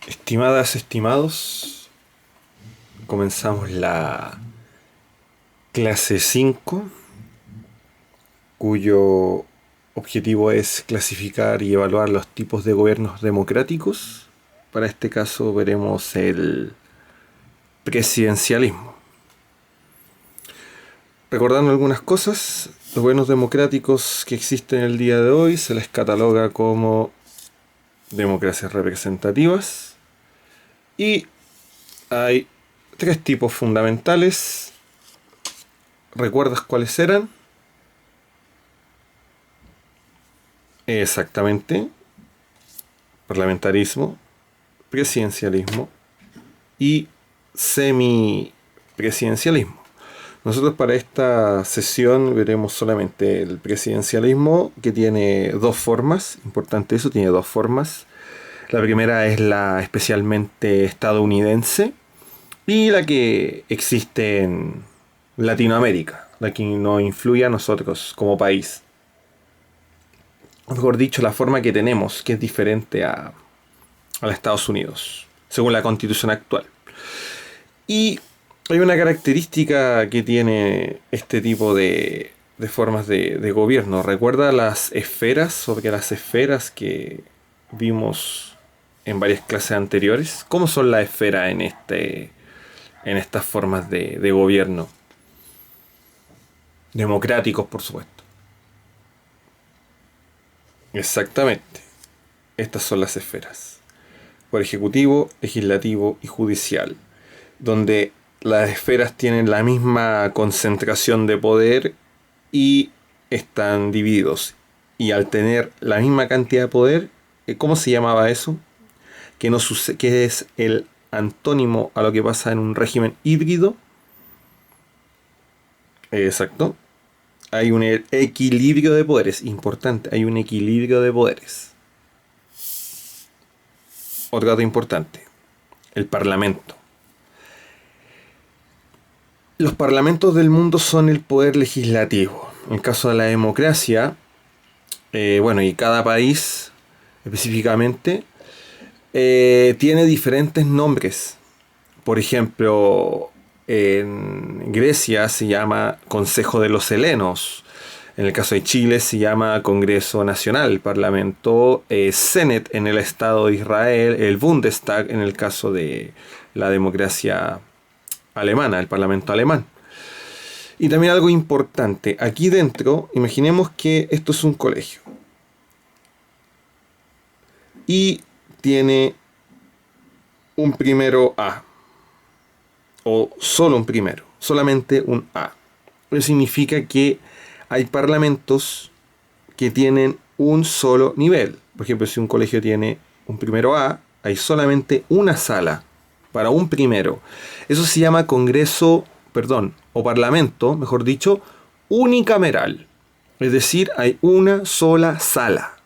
Estimadas, estimados, comenzamos la clase 5, cuyo objetivo es clasificar y evaluar los tipos de gobiernos democráticos. Para este caso veremos el presidencialismo. Recordando algunas cosas, los gobiernos democráticos que existen el día de hoy se les cataloga como democracias representativas y hay tres tipos fundamentales. ¿Recuerdas cuáles eran? Exactamente. Parlamentarismo, presidencialismo y semipresidencialismo. Nosotros para esta sesión veremos solamente el presidencialismo, que tiene dos formas. Importante eso, tiene dos formas. La primera es la especialmente estadounidense y la que existe en Latinoamérica, la que nos influye a nosotros como país. O mejor dicho, la forma que tenemos, que es diferente a los Estados Unidos, según la constitución actual. Y hay una característica que tiene este tipo de formas de gobierno. ¿Recuerda las esferas? Sobre las esferas que vimos en varias clases anteriores. ¿Cómo son las esferas en estas formas de gobierno? Democráticos, por supuesto. Exactamente. Estas son las esferas. Por ejecutivo, legislativo y judicial, donde las esferas tienen la misma concentración de poder y están divididos. Y al tener la misma cantidad de poder, ¿cómo se llamaba eso? Que es el antónimo a lo que pasa en un régimen híbrido. Exacto. Hay un equilibrio de poderes, importante, hay un equilibrio de poderes. Otro dato importante, el parlamento. Los parlamentos del mundo son el poder legislativo. En el caso de la democracia, y cada país específicamente tiene diferentes nombres. Por ejemplo, en Grecia se llama Consejo de los Helenos. En el caso de Chile se llama Congreso Nacional, Parlamento Senate en el Estado de Israel, el Bundestag en el caso de la democracia alemana, el Parlamento alemán. Y también algo importante, aquí dentro, imaginemos que esto es un colegio. Y tiene un primero A. O solo un primero, solamente un A. Eso significa que hay parlamentos que tienen un solo nivel. Por ejemplo, si un colegio tiene un primero A, hay solamente una sala para un primero. Eso se llama o parlamento, mejor dicho, unicameral. Es decir, hay una sola sala.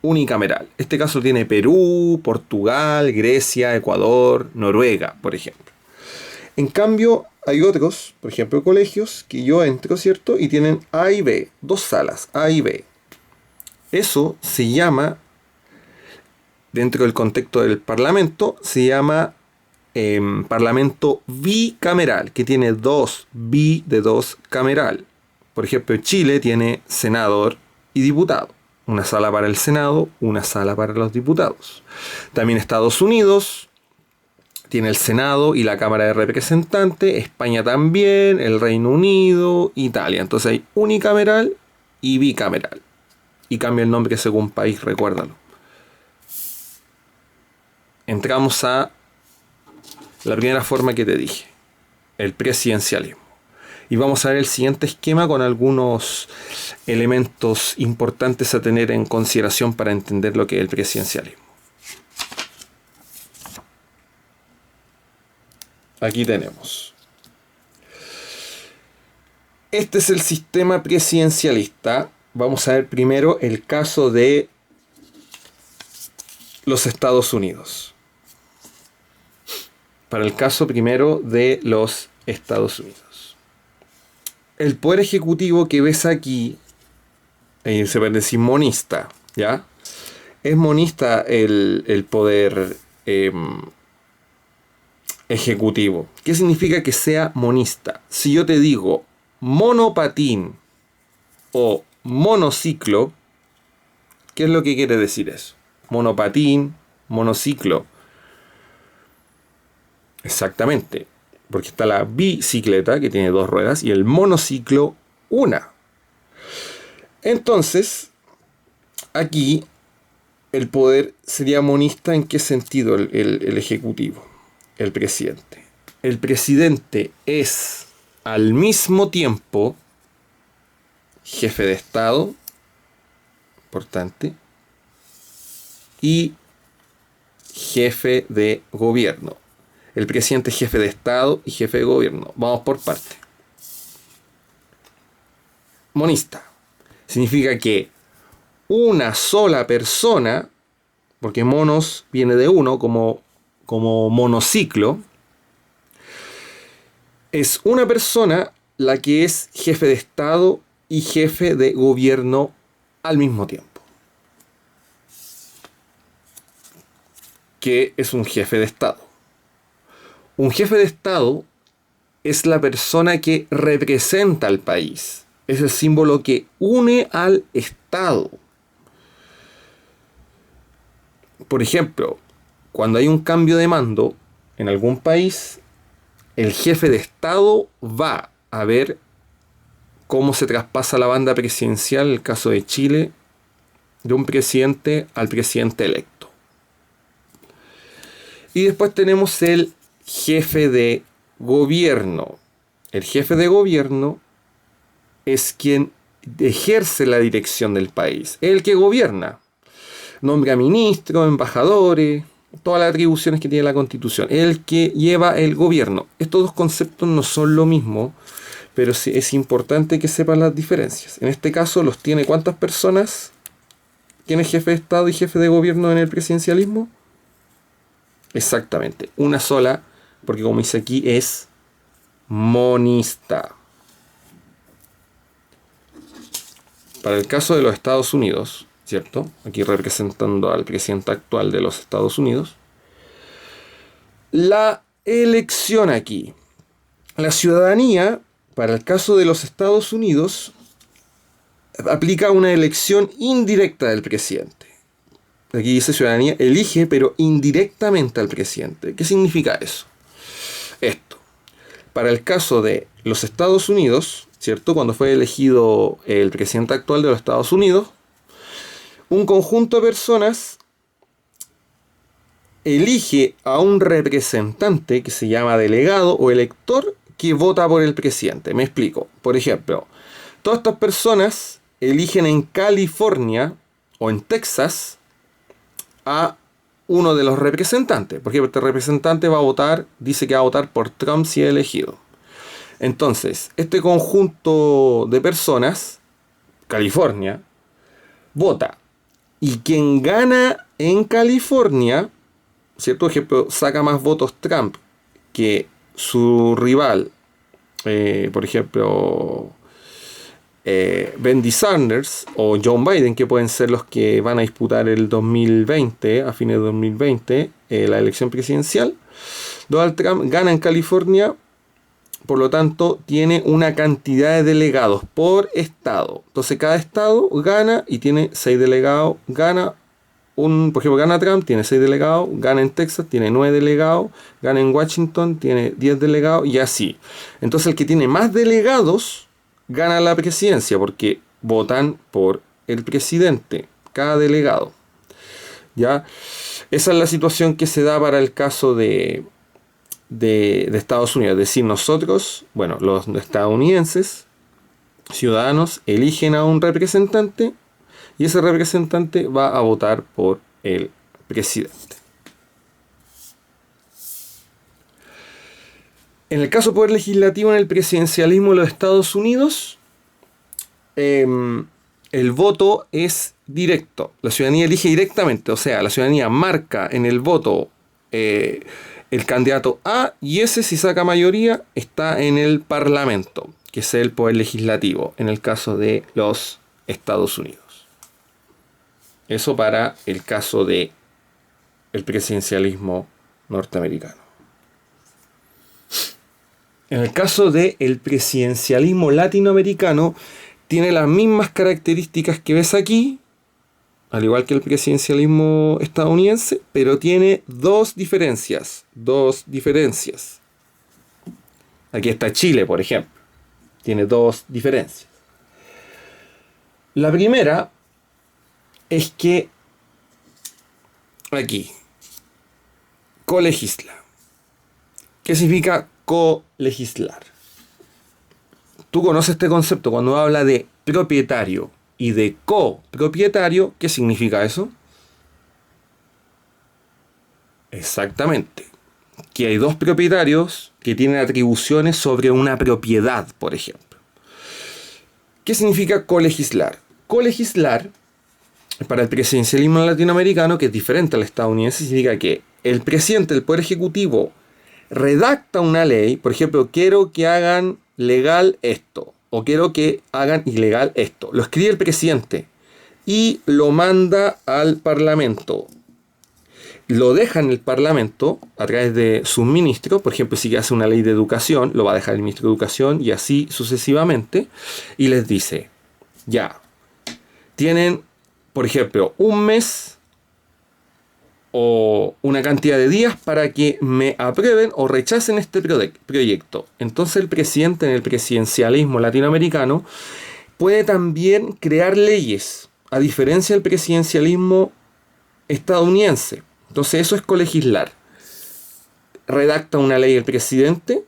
Unicameral. Este caso tiene Perú, Portugal, Grecia, Ecuador, Noruega, por ejemplo. En cambio, hay otros, por ejemplo, colegios que yo entro, ¿cierto? Y tienen A y B, dos salas, A y B. Eso se llama, dentro del contexto del parlamento, se llama parlamento bicameral, que tiene dos, de dos cameral. Por ejemplo, Chile tiene senador y diputado. Una sala para el Senado, una sala para los diputados. También Estados Unidos tiene el Senado y la Cámara de Representantes, España también, el Reino Unido, Italia. Entonces hay unicameral y bicameral. Y cambia el nombre según país, recuérdalo. Entramos a la primera forma que te dije, el presidencialismo. Y vamos a ver el siguiente esquema con algunos elementos importantes a tener en consideración para entender lo que es el presidencialismo. Aquí tenemos. Este es el sistema presidencialista. Vamos a ver primero el caso de los Estados Unidos. Para el caso primero de los Estados Unidos. El poder ejecutivo que ves aquí, se puede decir monista, ¿ya? Es monista el poder ejecutivo. ¿Qué significa que sea monista? Si yo te digo monopatín o monociclo, ¿qué es lo que quiere decir eso? Monopatín, monociclo. Exactamente, porque está la bicicleta, que tiene 2 ruedas, y el monociclo, una. Entonces, aquí el poder sería monista. ¿En qué sentido el ejecutivo? El presidente. El presidente es al mismo tiempo jefe de Estado, importante, y jefe de gobierno. El presidente es jefe de Estado y jefe de gobierno. Vamos por parte. Monista significa que una sola persona, porque monos viene de uno como monociclo, es una persona la que es jefe de Estado y jefe de gobierno al mismo tiempo. ¿Qué es un jefe de Estado? Un jefe de Estado es la persona que representa al país. Es el símbolo que une al Estado. Por ejemplo, cuando hay un cambio de mando en algún país, el jefe de Estado va a ver cómo se traspasa la banda presidencial, en el caso de Chile, de un presidente al presidente electo. Y después tenemos el jefe de gobierno. El jefe de gobierno es quien ejerce la dirección del país, el que gobierna. Nombra ministros, embajadores, todas las atribuciones que tiene la Constitución, el que lleva el gobierno. Estos dos conceptos no son lo mismo, pero sí es importante que sepan las diferencias. En este caso los tiene ¿cuántas personas? ¿Quién es jefe de Estado y jefe de gobierno en el presidencialismo? Exactamente, una sola, porque como dice aquí es monista. Para el caso de los Estados Unidos, ¿cierto? Aquí representando al presidente actual de los Estados Unidos. La elección aquí. La ciudadanía, para el caso de los Estados Unidos, aplica una elección indirecta del presidente. Aquí dice ciudadanía, elige pero indirectamente al presidente. ¿Qué significa eso? Esto. Para el caso de los Estados Unidos, ¿cierto? Cuando fue elegido el presidente actual de los Estados Unidos, un conjunto de personas elige a un representante que se llama delegado o elector que vota por el presidente. Me explico. Por ejemplo, todas estas personas eligen en California o en Texas a uno de los representantes. Porque este representante va a votar, dice que va a votar por Trump si es elegido. Entonces, este conjunto de personas, California, vota. Y quien gana en California, ¿cierto? Por ejemplo, saca más votos Trump que su rival, por ejemplo, Bernie Sanders o John Biden, que pueden ser los que van a disputar el 2020, a fines de 2020, la elección presidencial. Donald Trump gana en California, por lo tanto, tiene una cantidad de delegados por estado. Entonces, cada estado gana y tiene 6 delegados. Por ejemplo, gana Trump, tiene 6 delegados. Gana en Texas, tiene 9 delegados. Gana en Washington, tiene 10 delegados. Y así. Entonces, el que tiene más delegados gana la presidencia, porque votan por el presidente, cada delegado. ¿Ya? Esa es la situación que se da para el caso de Estados Unidos. Es decir, nosotros, bueno, los estadounidenses, ciudadanos, eligen a un representante y ese representante va a votar por el presidente. En el caso del poder legislativo en el presidencialismo de los Estados Unidos, el voto es directo. La ciudadanía elige directamente, o sea, la ciudadanía marca en el voto el candidato A, y ese, si saca mayoría, está en el Parlamento, que es el poder legislativo, en el caso de los Estados Unidos. Eso para el caso de el presidencialismo norteamericano. En el caso del presidencialismo latinoamericano, tiene las mismas características que ves aquí, al igual que el presidencialismo estadounidense, pero tiene dos diferencias. Aquí está Chile, por ejemplo. Tiene dos diferencias. La primera es que aquí, colegisla. ¿Qué significa colegislar? Tú conoces este concepto cuando habla de propietario y de copropietario. ¿Qué significa eso? Exactamente. Que hay dos propietarios que tienen atribuciones sobre una propiedad, por ejemplo. ¿Qué significa colegislar? Colegislar, para el presidencialismo latinoamericano, que es diferente al estadounidense, significa que el presidente del Poder Ejecutivo redacta una ley, por ejemplo, quiero que hagan legal esto, o quiero que hagan ilegal esto. Lo escribe el presidente y lo manda al Parlamento. Lo deja en el Parlamento a través de sus ministros. Por ejemplo, si hace una ley de educación, lo va a dejar el ministro de Educación y así sucesivamente. Y les dice, ya, tienen, por ejemplo, un mes o una cantidad de días para que me aprueben o rechacen este proyecto. Entonces el presidente en el presidencialismo latinoamericano puede también crear leyes, a diferencia del presidencialismo estadounidense. Entonces eso es colegislar. Redacta una ley el presidente,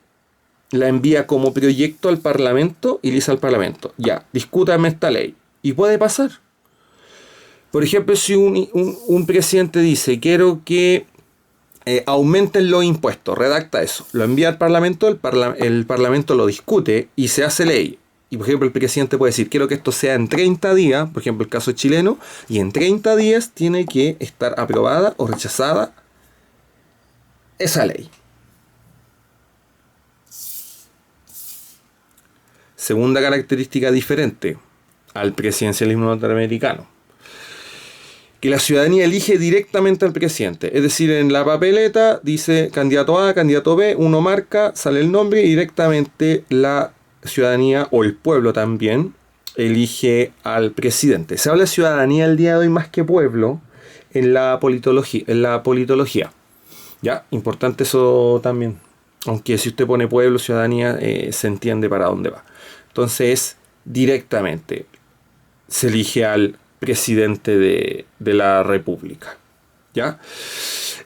la envía como proyecto al Parlamento y le dice al Parlamento, ya, discútame esta ley. Y puede pasar. Por ejemplo, si un presidente dice, quiero que aumenten los impuestos, redacta eso, lo envía al Parlamento, el Parlamento lo discute y se hace ley. Y por ejemplo, el presidente puede decir, quiero que esto sea en 30 días, por ejemplo, el caso chileno, y en 30 días tiene que estar aprobada o rechazada esa ley. Segunda característica diferente al presidencialismo norteamericano, que la ciudadanía elige directamente al presidente. Es decir, en la papeleta dice candidato A, candidato B, uno marca, sale el nombre y directamente la ciudadanía o el pueblo también elige al presidente. Se habla de ciudadanía el día de hoy más que pueblo en la politología. Ya, importante eso también. Aunque si usted pone pueblo, ciudadanía, se entiende para dónde va. Entonces, directamente se elige al presidente de la República. ¿Ya?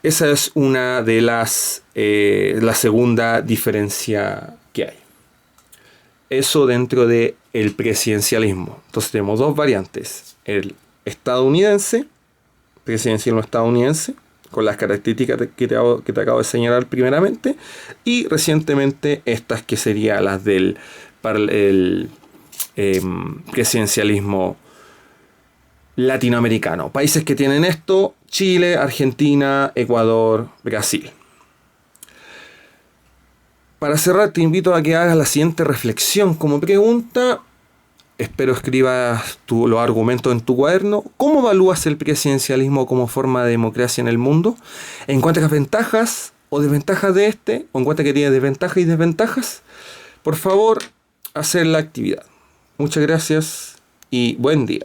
Esa es una de la segunda diferencia que hay. Eso dentro del presidencialismo. Entonces tenemos dos variantes. El estadounidense, presidencialismo estadounidense, con las características que te acabo de señalar primeramente, y recientemente estas que serían las del presidencialismo latinoamericano. Países que tienen esto: Chile, Argentina, Ecuador, Brasil. Para cerrar, te invito a que hagas la siguiente reflexión como pregunta. Espero escribas los argumentos en tu cuaderno. ¿Cómo evalúas el presidencialismo como forma de democracia en el mundo? ¿Encuentras ventajas o desventajas de este? ¿O encuentras que tiene desventajas y desventajas? Por favor, hacer la actividad. Muchas gracias y buen día.